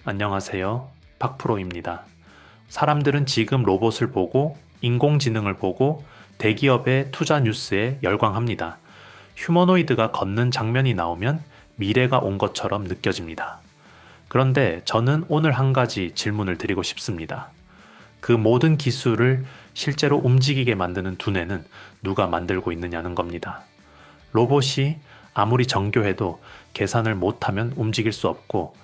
안녕하세요. 박프로입니다. 사람들은 지금 로봇을 보고 인공지능을 보고 대기업의 투자 뉴스에 열광합니다. 휴머노이드가 걷는 장면이 나오면 미래가 온 것처럼 느껴집니다. 그런데 저는 오늘 한 가지 질문을 드리고 싶습니다. 그 모든 기술을 실제로 움직이게 만드는 두뇌는 누가 만들고 있느냐는 겁니다. 로봇이 아무리 정교해도 계산을 못하면 움직일 수 없고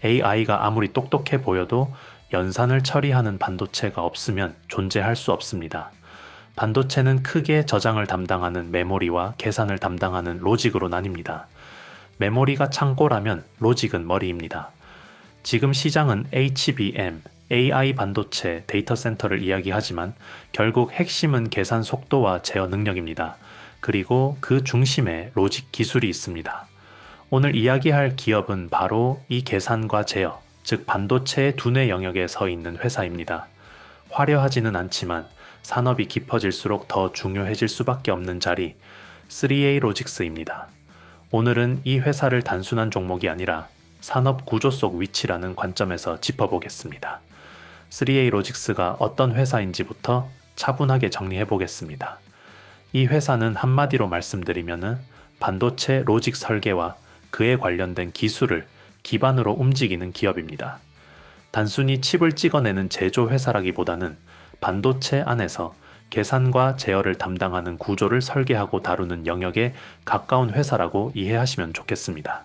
AI가 아무리 똑똑해 보여도 연산을 처리하는 반도체가 없으면 존재할 수 없습니다. 반도체는 크게 저장을 담당하는 메모리와 계산을 담당하는 로직으로 나뉩니다. 메모리가 창고라면 로직은 머리입니다. 지금 시장은 HBM, AI 반도체 데이터 센터를 이야기하지만 결국 핵심은 계산 속도와 제어 능력입니다. 그리고 그 중심에 로직 기술이 있습니다. 오늘 이야기할 기업은 바로 이 계산과 제어, 즉 반도체의 두뇌 영역에 서 있는 회사입니다. 화려하지는 않지만 산업이 깊어질수록 더 중요해질 수밖에 없는 자리, 3A 로직스입니다. 오늘은 이 회사를 단순한 종목이 아니라 산업 구조 속 위치라는 관점에서 짚어보겠습니다. 3A 로직스가 어떤 회사인지부터 차분하게 정리해 보겠습니다. 이 회사는 한마디로 말씀드리면 반도체 로직 설계와 그에 관련된 기술을 기반으로 움직이는 기업입니다. 단순히 칩을 찍어내는 제조 회사라기보다는 반도체 안에서 계산과 제어를 담당하는 구조를 설계하고 다루는 영역에 가까운 회사라고 이해하시면 좋겠습니다.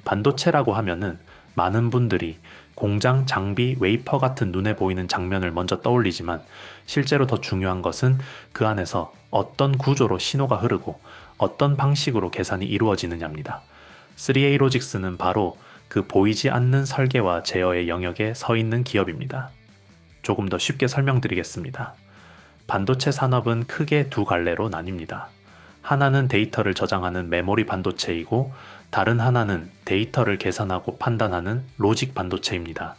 반도체라고 하면은 많은 분들이 공장 장비 웨이퍼 같은 눈에 보이는 장면을 먼저 떠올리지만 실제로 더 중요한 것은 그 안에서 어떤 구조로 신호가 흐르고 어떤 방식으로 계산이 이루어지느냐입니다. 3A 로직스는 바로 그 보이지 않는 설계와 제어의 영역에 서 있는 기업입니다. 조금 더 쉽게 설명드리겠습니다. 반도체 산업은 크게 두 갈래로 나뉩니다. 하나는 데이터를 저장하는 메모리 반도체이고 다른 하나는 데이터를 계산하고 판단하는 로직 반도체입니다.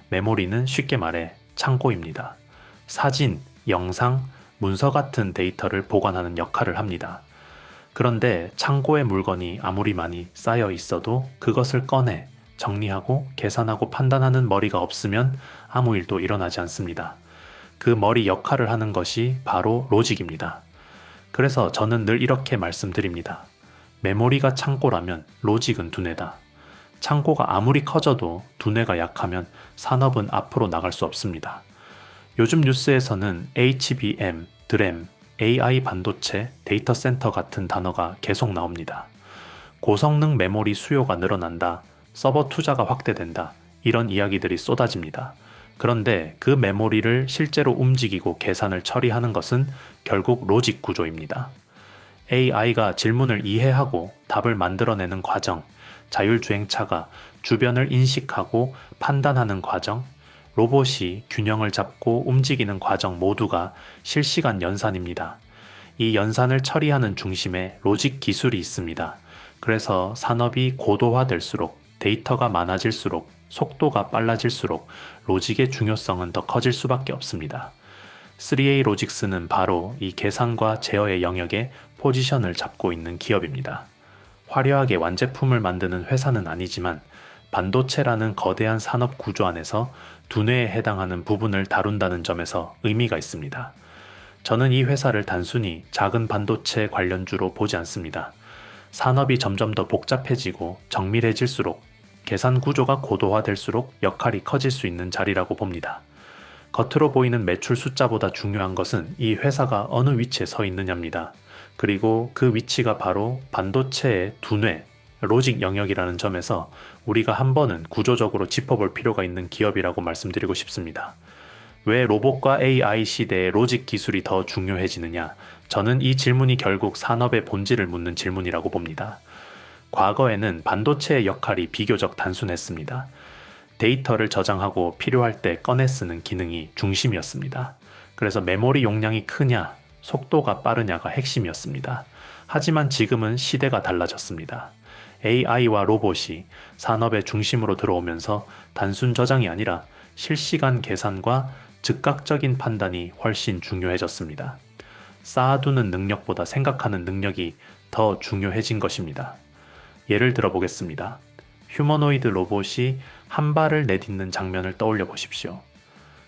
메모리는 쉽게 말해 창고입니다. 사진, 영상, 문서 같은 데이터를 보관하는 역할을 합니다. 그런데 창고에 물건이 아무리 많이 쌓여 있어도 그것을 꺼내 정리하고 계산하고 판단하는 머리가 없으면 아무 일도 일어나지 않습니다. 그 머리 역할을 하는 것이 바로 로직입니다. 그래서 저는 늘 이렇게 말씀드립니다. 메모리가 창고라면 로직은 두뇌다. 창고가 아무리 커져도 두뇌가 약하면 산업은 앞으로 나갈 수 없습니다. 요즘 뉴스에서는 HBM, 드램, AI 반도체, 데이터 센터 같은 단어가 계속 나옵니다. 고성능 메모리 수요가 늘어난다, 서버 투자가 확대된다, 이런 이야기들이 쏟아집니다. 그런데 그 메모리를 실제로 움직이고 계산을 처리하는 것은 결국 로직 구조입니다. AI가 질문을 이해하고 답을 만들어내는 과정, 자율주행차가 주변을 인식하고 판단하는 과정, 로봇이 균형을 잡고 움직이는 과정 모두가 실시간 연산입니다. 이 연산을 처리하는 중심에 로직 기술이 있습니다. 그래서 산업이 고도화될수록 데이터가 많아질수록 속도가 빨라질수록 로직의 중요성은 더 커질 수밖에 없습니다. 3A 로직스는 바로 이 계산과 제어의 영역에 포지션을 잡고 있는 기업입니다. 화려하게 완제품을 만드는 회사는 아니지만 반도체라는 거대한 산업 구조 안에서 두뇌에 해당하는 부분을 다룬다는 점에서 의미가 있습니다. 저는 이 회사를 단순히 작은 반도체 관련주로 보지 않습니다. 산업이 점점 더 복잡해지고 정밀해질수록 계산 구조가 고도화될수록 역할이 커질 수 있는 자리라고 봅니다. 겉으로 보이는 매출 숫자보다 중요한 것은 이 회사가 어느 위치에 서 있느냐입니다. 그리고 그 위치가 바로 반도체의 두뇌, 로직 영역이라는 점에서 우리가 한 번은 구조적으로 짚어볼 필요가 있는 기업이라고 말씀드리고 싶습니다. 왜 로봇과 AI 시대에 로직 기술이 더 중요해지느냐? 저는 이 질문이 결국 산업의 본질을 묻는 질문이라고 봅니다. 과거에는 반도체의 역할이 비교적 단순했습니다. 데이터를 저장하고 필요할 때 꺼내 쓰는 기능이 중심이었습니다. 그래서 메모리 용량이 크냐, 속도가 빠르냐가 핵심이었습니다. 하지만 지금은 시대가 달라졌습니다. AI와 로봇이 산업의 중심으로 들어오면서 단순 저장이 아니라 실시간 계산과 즉각적인 판단이 훨씬 중요해졌습니다. 쌓아두는 능력보다 생각하는 능력이 더 중요해진 것입니다. 예를 들어 보겠습니다. 휴머노이드 로봇이 한 발을 내딛는 장면을 떠올려 보십시오.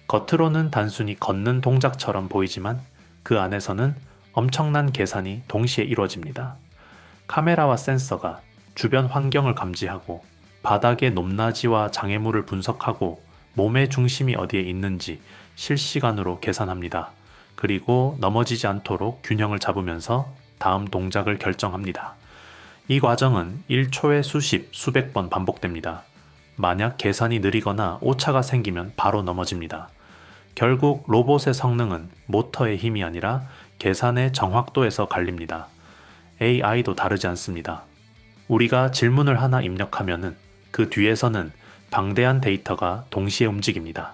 겉으로는 단순히 걷는 동작처럼 보이지만 그 안에서는 엄청난 계산이 동시에 이루어집니다. 카메라와 센서가 주변 환경을 감지하고 바닥의 높낮이와 장애물을 분석하고 몸의 중심이 어디에 있는지 실시간으로 계산합니다. 그리고 넘어지지 않도록 균형을 잡으면서 다음 동작을 결정합니다. 이 과정은 1초에 수십, 수백 번 반복됩니다. 만약 계산이 느리거나 오차가 생기면 바로 넘어집니다. 결국 로봇의 성능은 모터의 힘이 아니라 계산의 정확도에서 갈립니다. AI도 다르지 않습니다. 우리가 질문을 하나 입력하면은 그 뒤에서는 방대한 데이터가 동시에 움직입니다.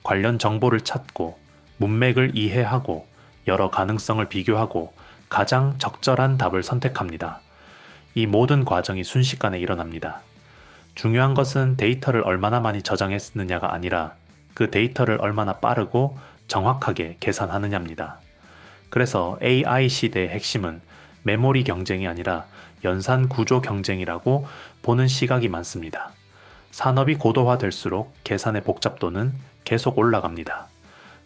관련 정보를 찾고 문맥을 이해하고 여러 가능성을 비교하고 가장 적절한 답을 선택합니다. 이 모든 과정이 순식간에 일어납니다. 중요한 것은 데이터를 얼마나 많이 저장했느냐가 아니라 그 데이터를 얼마나 빠르고 정확하게 계산하느냐입니다. 그래서 AI 시대의 핵심은 메모리 경쟁이 아니라 연산 구조 경쟁이라고 보는 시각이 많습니다. 산업이 고도화될수록 계산의 복잡도는 계속 올라갑니다.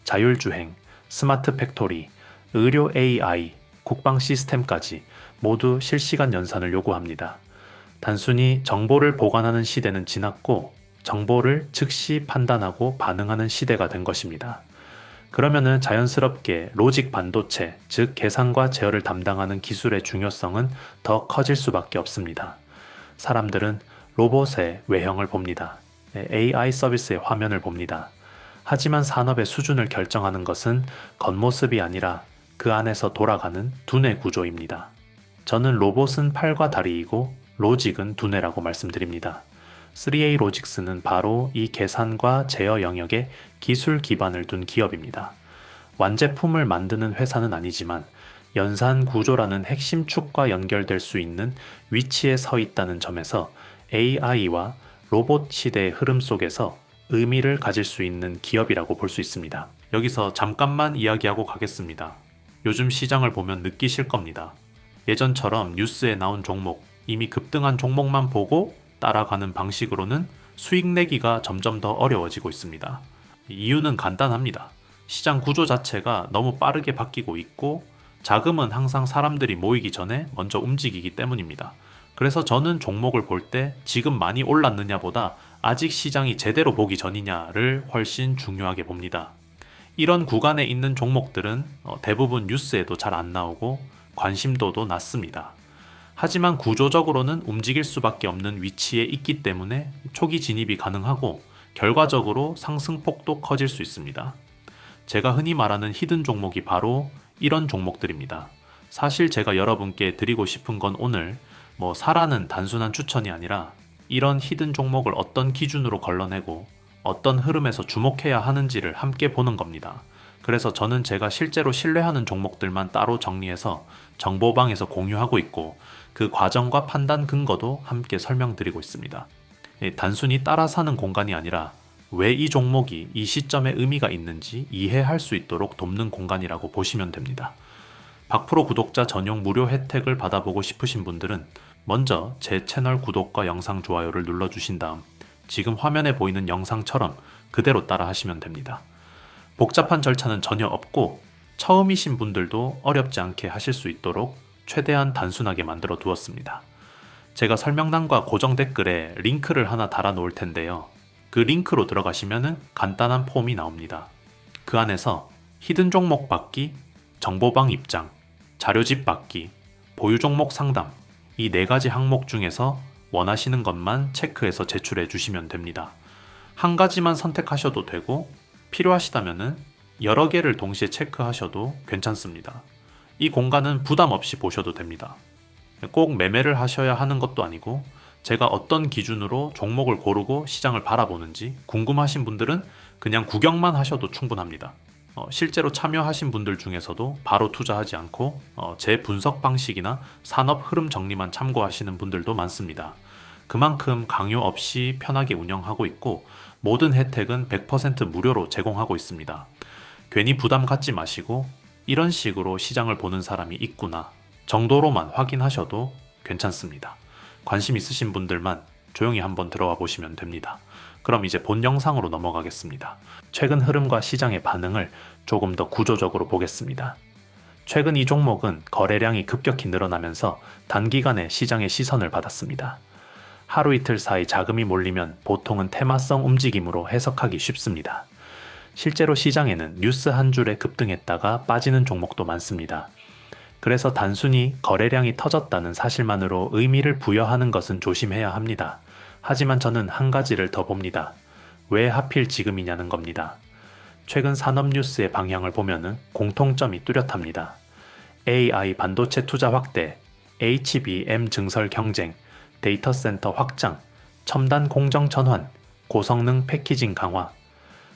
자율주행, 스마트 팩토리, 의료 AI, 국방 시스템까지 모두 실시간 연산을 요구합니다. 단순히 정보를 보관하는 시대는 지났고 정보를 즉시 판단하고 반응하는 시대가 된 것입니다. 그러면은 자연스럽게 로직 반도체, 즉 계산과 제어를 담당하는 기술의 중요성은 더 커질 수밖에 없습니다. 사람들은 로봇의 외형을 봅니다. AI 서비스의 화면을 봅니다. 하지만 산업의 수준을 결정하는 것은 겉모습이 아니라 그 안에서 돌아가는 두뇌 구조입니다. 저는 로봇은 팔과 다리이고 로직은 두뇌라고 말씀드립니다. 3A 로직스는 바로 이 계산과 제어 영역에 기술 기반을 둔 기업입니다. 완제품을 만드는 회사는 아니지만 연산 구조라는 핵심 축과 연결될 수 있는 위치에 서 있다는 점에서 AI와 로봇 시대의 흐름 속에서 의미를 가질 수 있는 기업이라고 볼 수 있습니다. 여기서 잠깐만 이야기하고 가겠습니다. 요즘 시장을 보면 느끼실 겁니다. 예전처럼 뉴스에 나온 종목, 이미 급등한 종목만 보고 따라가는 방식으로는 수익 내기가 점점 더 어려워지고 있습니다. 이유는 간단합니다. 시장 구조 자체가 너무 빠르게 바뀌고 있고 자금은 항상 사람들이 모이기 전에 먼저 움직이기 때문입니다. 그래서 저는 종목을 볼 때 지금 많이 올랐느냐보다 아직 시장이 제대로 보기 전이냐를 훨씬 중요하게 봅니다. 이런 구간에 있는 종목들은 대부분 뉴스에도 잘 안 나오고 관심도도 낮습니다. 하지만 구조적으로는 움직일 수밖에 없는 위치에 있기 때문에 초기 진입이 가능하고 결과적으로 상승폭도 커질 수 있습니다. 제가 흔히 말하는 히든 종목이 바로 이런 종목들입니다. 사실 제가 여러분께 드리고 싶은 건 오늘 사라는 단순한 추천이 아니라 이런 히든 종목을 어떤 기준으로 걸러내고 어떤 흐름에서 주목해야 하는지를 함께 보는 겁니다. 그래서 저는 제가 실제로 신뢰하는 종목들만 따로 정리해서 정보방에서 공유하고 있고 그 과정과 판단 근거도 함께 설명드리고 있습니다. 단순히 따라 사는 공간이 아니라 왜 이 종목이 이 시점에 의미가 있는지 이해할 수 있도록 돕는 공간이라고 보시면 됩니다. 박프로 구독자 전용 무료 혜택을 받아보고 싶으신 분들은 먼저 제 채널 구독과 영상 좋아요를 눌러주신 다음 지금 화면에 보이는 영상처럼 그대로 따라 하시면 됩니다. 복잡한 절차는 전혀 없고 처음이신 분들도 어렵지 않게 하실 수 있도록 최대한 단순하게 만들어 두었습니다. 제가 설명란과 고정 댓글에 링크를 하나 달아 놓을 텐데요. 그 링크로 들어가시면 간단한 폼이 나옵니다. 그 안에서 히든 종목 받기, 정보방 입장, 자료집 받기, 보유 종목 상담 이 4가지 항목 중에서 원하시는 것만 체크해서 제출해 주시면 됩니다. 한 가지만 선택하셔도 되고 필요하시다면 여러 개를 동시에 체크하셔도 괜찮습니다. 이 공간은 부담 없이 보셔도 됩니다. 꼭 매매를 하셔야 하는 것도 아니고 제가 어떤 기준으로 종목을 고르고 시장을 바라보는지 궁금하신 분들은 그냥 구경만 하셔도 충분합니다. 실제로 참여하신 분들 중에서도 바로 투자하지 않고 제 분석 방식이나 산업 흐름 정리만 참고하시는 분들도 많습니다. 그만큼 강요 없이 편하게 운영하고 있고 모든 혜택은 100% 무료로 제공하고 있습니다. 괜히 부담 갖지 마시고 이런 식으로 시장을 보는 사람이 있구나 정도로만 확인하셔도 괜찮습니다. 관심 있으신 분들만 조용히 한번 들어와 보시면 됩니다. 그럼 이제 본 영상으로 넘어가겠습니다. 최근 흐름과 시장의 반응을 조금 더 구조적으로 보겠습니다. 최근 이 종목은 거래량이 급격히 늘어나면서 단기간에 시장의 시선을 받았습니다. 하루 이틀 사이 자금이 몰리면 보통은 테마성 움직임으로 해석하기 쉽습니다. 실제로 시장에는 뉴스 한 줄에 급등했다가 빠지는 종목도 많습니다. 그래서 단순히 거래량이 터졌다는 사실만으로 의미를 부여하는 것은 조심해야 합니다. 하지만 저는 한 가지를 더 봅니다. 왜 하필 지금이냐는 겁니다. 최근 산업 뉴스의 방향을 보면은 공통점이 뚜렷합니다. AI 반도체 투자 확대, HBM 증설 경쟁, 데이터 센터 확장, 첨단 공정 전환, 고성능 패키징 강화.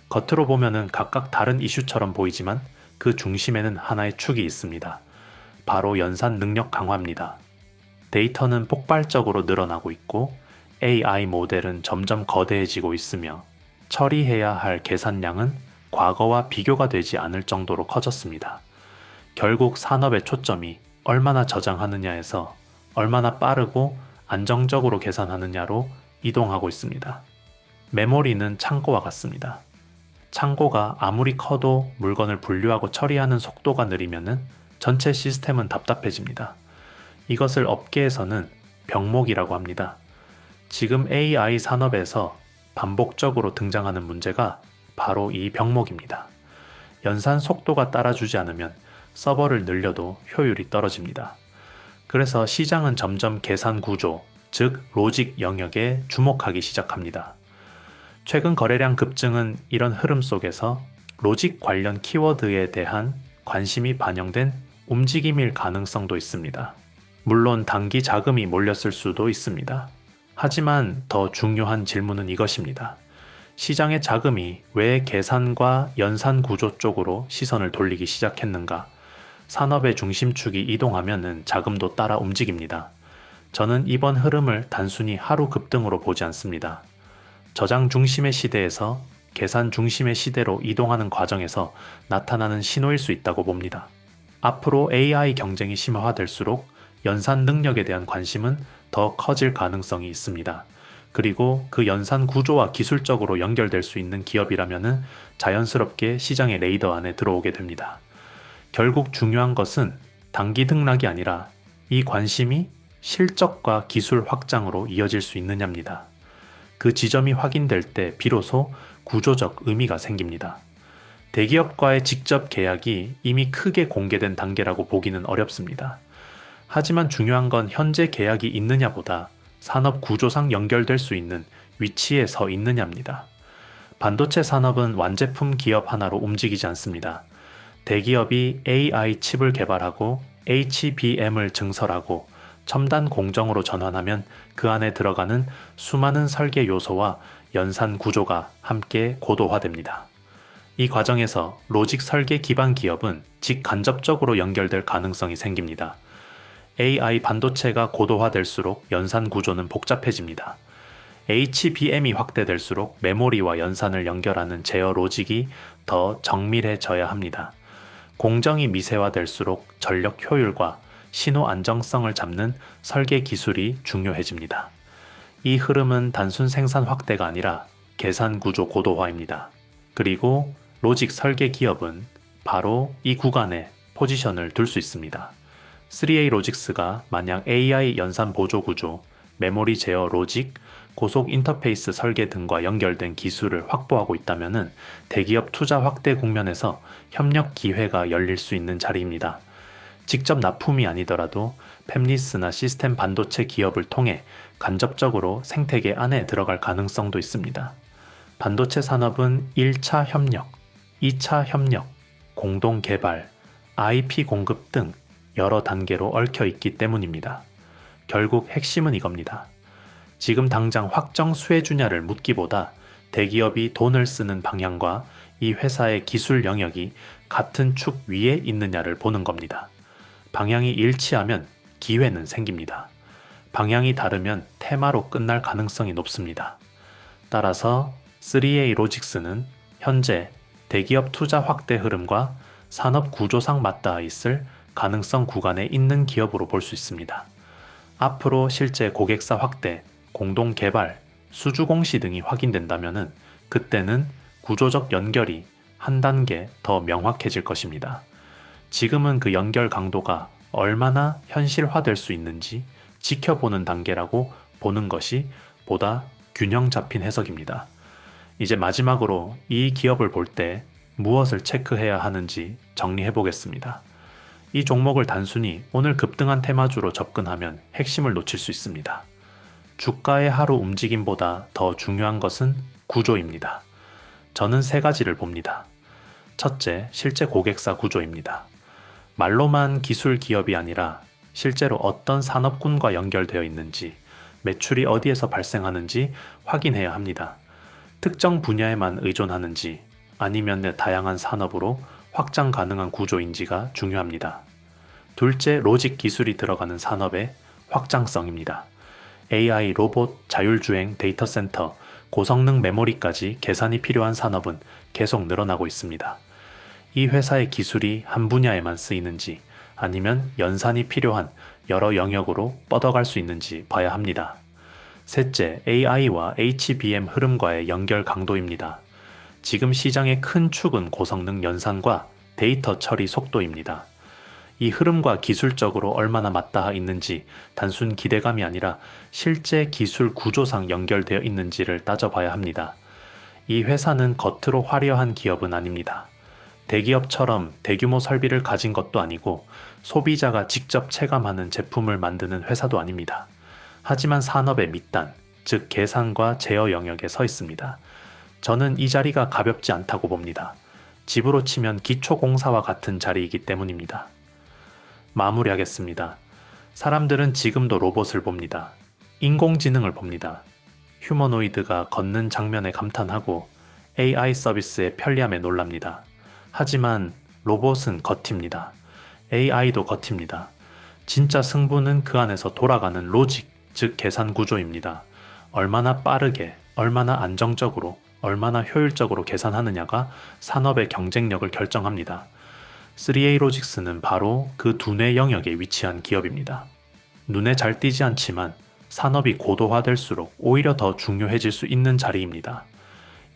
겉으로 보면은 각각 다른 이슈처럼 보이지만 그 중심에는 하나의 축이 있습니다. 바로 연산 능력 강화입니다. 데이터는 폭발적으로 늘어나고 있고 AI 모델은 점점 거대해지고 있으며 처리해야 할 계산량은 과거와 비교가 되지 않을 정도로 커졌습니다. 결국 산업의 초점이 얼마나 저장하느냐에서 얼마나 빠르고 안정적으로 계산하느냐로 이동하고 있습니다. 메모리는 창고와 같습니다. 창고가 아무리 커도 물건을 분류하고 처리하는 속도가 느리면은 전체 시스템은 답답해집니다. 이것을 업계에서는 병목이라고 합니다. 지금 AI 산업에서 반복적으로 등장하는 문제가 바로 이 병목입니다. 연산 속도가 따라주지 않으면 서버를 늘려도 효율이 떨어집니다. 그래서 시장은 점점 계산 구조, 즉 로직 영역에 주목하기 시작합니다. 최근 거래량 급증은 이런 흐름 속에서 로직 관련 키워드에 대한 관심이 반영된 움직임일 가능성도 있습니다. 물론 단기 자금이 몰렸을 수도 있습니다. 하지만 더 중요한 질문은 이것입니다. 시장의 자금이 왜 계산과 연산 구조 쪽으로 시선을 돌리기 시작했는가? 산업의 중심축이 이동하면은 자금도 따라 움직입니다. 저는 이번 흐름을 단순히 하루 급등으로 보지 않습니다. 저장 중심의 시대에서 계산 중심의 시대로 이동하는 과정에서 나타나는 신호일 수 있다고 봅니다. 앞으로 AI 경쟁이 심화될수록 연산 능력에 대한 관심은 더 커질 가능성이 있습니다. 그리고 그 연산 구조와 기술적으로 연결될 수 있는 기업이라면은 자연스럽게 시장의 레이더 안에 들어오게 됩니다. 결국 중요한 것은 단기 등락이 아니라 이 관심이 실적과 기술 확장으로 이어질 수 있느냐입니다. 그 지점이 확인될 때 비로소 구조적 의미가 생깁니다. 대기업과의 직접 계약이 이미 크게 공개된 단계라고 보기는 어렵습니다. 하지만 중요한 건 현재 계약이 있느냐보다 산업 구조상 연결될 수 있는 위치에 서 있느냐입니다. 반도체 산업은 완제품 기업 하나로 움직이지 않습니다. 대기업이 AI 칩을 개발하고 HBM을 증설하고 첨단 공정으로 전환하면 그 안에 들어가는 수많은 설계 요소와 연산 구조가 함께 고도화됩니다. 이 과정에서 로직 설계 기반 기업은 직간접적으로 연결될 가능성이 생깁니다. AI 반도체가 고도화될수록 연산 구조는 복잡해집니다. HBM이 확대될수록 메모리와 연산을 연결하는 제어 로직이 더 정밀해져야 합니다. 공정이 미세화될수록 전력 효율과 신호 안정성을 잡는 설계 기술이 중요해집니다. 이 흐름은 단순 생산 확대가 아니라 계산 구조 고도화입니다. 그리고 로직 설계 기업은 바로 이 구간에 포지션을 둘 수 있습니다. 3A 로직스가 만약 AI 연산 보조 구조, 메모리 제어 로직, 고속 인터페이스 설계 등과 연결된 기술을 확보하고 있다면 대기업 투자 확대 국면에서 협력 기회가 열릴 수 있는 자리입니다. 직접 납품이 아니더라도 팹리스나 시스템 반도체 기업을 통해 간접적으로 생태계 안에 들어갈 가능성도 있습니다. 반도체 산업은 1차 협력, 2차 협력, 공동 개발, IP 공급 등 여러 단계로 얽혀 있기 때문입니다. 결국 핵심은 이겁니다. 지금 당장 확정 수혜주냐를 묻기보다 대기업이 돈을 쓰는 방향과 이 회사의 기술 영역이 같은 축 위에 있느냐를 보는 겁니다. 방향이 일치하면 기회는 생깁니다. 방향이 다르면 테마로 끝날 가능성이 높습니다. 따라서 3A 로직스는 현재 대기업 투자 확대 흐름과 산업 구조상 맞닿아 있을 가능성 구간에 있는 기업으로 볼 수 있습니다. 앞으로 실제 고객사 확대, 공동 개발, 수주 공시 등이 확인된다면 그때는 구조적 연결이 한 단계 더 명확해질 것입니다. 지금은 그 연결 강도가 얼마나 현실화될 수 있는지 지켜보는 단계라고 보는 것이 보다 균형 잡힌 해석입니다. 이제 마지막으로 이 기업을 볼 때 무엇을 체크해야 하는지 정리해 보겠습니다. 이 종목을 단순히 오늘 급등한 테마주로 접근하면 핵심을 놓칠 수 있습니다. 주가의 하루 움직임보다 더 중요한 것은 구조입니다. 저는 세 가지를 봅니다. 첫째, 실제 고객사 구조입니다. 말로만 기술 기업이 아니라 실제로 어떤 산업군과 연결되어 있는지, 매출이 어디에서 발생하는지 확인해야 합니다. 특정 분야에만 의존하는지 아니면 다양한 산업으로 확장 가능한 구조인지가 중요합니다. 둘째, 로직 기술이 들어가는 산업의 확장성입니다. AI, 로봇, 자율주행, 데이터 센터, 고성능 메모리까지 계산이 필요한 산업은 계속 늘어나고 있습니다. 이 회사의 기술이 한 분야에만 쓰이는지 아니면 연산이 필요한 여러 영역으로 뻗어갈 수 있는지 봐야 합니다. 셋째, AI와 HBM 흐름과의 연결 강도입니다. 지금 시장의 큰 축은 고성능 연산과 데이터 처리 속도입니다. 이 흐름과 기술적으로 얼마나 맞닿아 있는지 단순 기대감이 아니라 실제 기술 구조상 연결되어 있는지를 따져봐야 합니다. 이 회사는 겉으로 화려한 기업은 아닙니다. 대기업처럼 대규모 설비를 가진 것도 아니고 소비자가 직접 체감하는 제품을 만드는 회사도 아닙니다. 하지만 산업의 밑단, 즉 계산과 제어 영역에 서 있습니다. 저는 이 자리가 가볍지 않다고 봅니다. 집으로 치면 기초공사와 같은 자리이기 때문입니다. 마무리하겠습니다. 사람들은 지금도 로봇을 봅니다. 인공지능을 봅니다. 휴머노이드가 걷는 장면에 감탄하고 AI 서비스의 편리함에 놀랍니다. 하지만 로봇은 겉입니다. AI도 겉입니다. 진짜 승부는 그 안에서 돌아가는 로직, 즉 계산 구조입니다. 얼마나 빠르게, 얼마나 안정적으로, 얼마나 효율적으로 계산하느냐가 산업의 경쟁력을 결정합니다. 3A 로직스는 바로 그 두뇌 영역에 위치한 기업입니다. 눈에 잘 띄지 않지만 산업이 고도화될수록 오히려 더 중요해질 수 있는 자리입니다.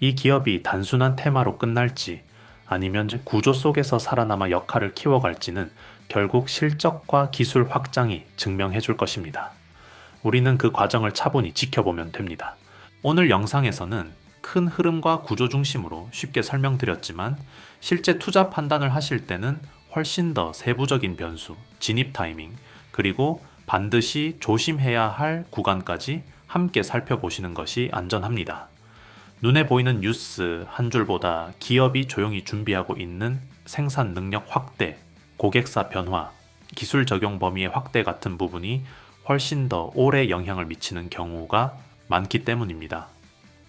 이 기업이 단순한 테마로 끝날지 아니면 구조 속에서 살아남아 역할을 키워갈지는 결국 실적과 기술 확장이 증명해 줄 것입니다. 우리는 그 과정을 차분히 지켜보면 됩니다. 오늘 영상에서는 큰 흐름과 구조 중심으로 쉽게 설명드렸지만 실제 투자 판단을 하실 때는 훨씬 더 세부적인 변수, 진입 타이밍, 그리고 반드시 조심해야 할 구간까지 함께 살펴보시는 것이 안전합니다. 눈에 보이는 뉴스 한 줄보다 기업이 조용히 준비하고 있는 생산 능력 확대, 고객사 변화, 기술 적용 범위의 확대 같은 부분이 훨씬 더 오래 영향을 미치는 경우가 많기 때문입니다.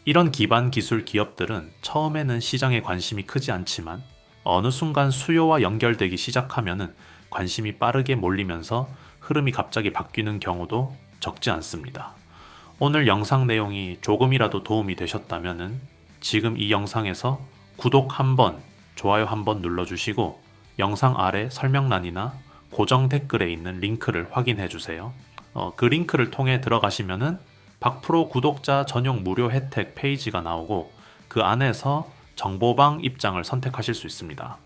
이런 기반 기술 기업들은 처음에는 시장에 관심이 크지 않지만 어느 순간 수요와 연결되기 시작하면은 관심이 빠르게 몰리면서 흐름이 갑자기 바뀌는 경우도 적지 않습니다. 오늘 영상 내용이 조금이라도 도움이 되셨다면은 지금 이 영상에서 구독 한번, 좋아요 한번 눌러주시고 영상 아래 설명란이나 고정 댓글에 있는 링크를 확인해 주세요. 그 링크를 통해 들어가시면은 박프로 구독자 전용 무료 혜택 페이지가 나오고 그 안에서 정보방 입장을 선택하실 수 있습니다.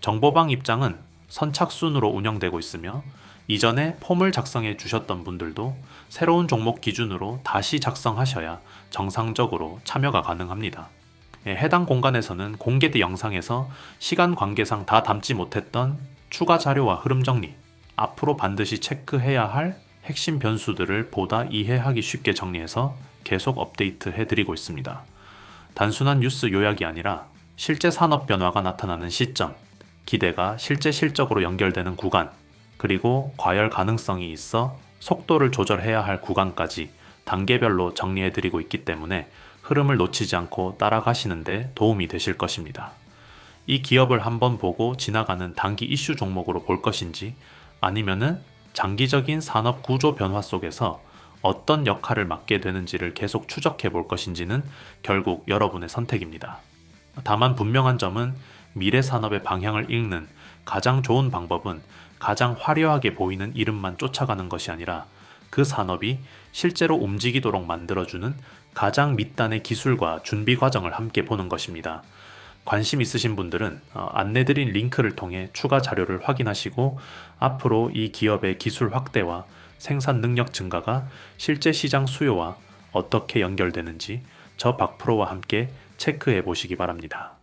정보방 입장은 선착순으로 운영되고 있으며 이전에 폼을 작성해 주셨던 분들도 새로운 종목 기준으로 다시 작성하셔야 정상적으로 참여가 가능합니다. 해당 공간에서는 공개된 영상에서 시간 관계상 다 담지 못했던 추가 자료와 흐름 정리, 앞으로 반드시 체크해야 할 핵심 변수들을 보다 이해하기 쉽게 정리해서 계속 업데이트 해드리고 있습니다. 단순한 뉴스 요약이 아니라 실제 산업 변화가 나타나는 시점, 기대가 실제 실적으로 연결되는 구간, 그리고 과열 가능성이 있어 속도를 조절해야 할 구간까지 단계별로 정리해드리고 있기 때문에 흐름을 놓치지 않고 따라가시는데 도움이 되실 것입니다. 이 기업을 한번 보고 지나가는 단기 이슈 종목으로 볼 것인지 아니면은 장기적인 산업 구조 변화 속에서 어떤 역할을 맡게 되는지를 계속 추적해 볼 것인지는 결국 여러분의 선택입니다. 다만 분명한 점은 미래 산업의 방향을 읽는 가장 좋은 방법은 가장 화려하게 보이는 이름만 쫓아가는 것이 아니라 그 산업이 실제로 움직이도록 만들어주는 가장 밑단의 기술과 준비 과정을 함께 보는 것입니다. 관심 있으신 분들은 안내드린 링크를 통해 추가 자료를 확인하시고 앞으로 이 기업의 기술 확대와 생산 능력 증가가 실제 시장 수요와 어떻게 연결되는지 저 박프로와 함께 체크해 보시기 바랍니다.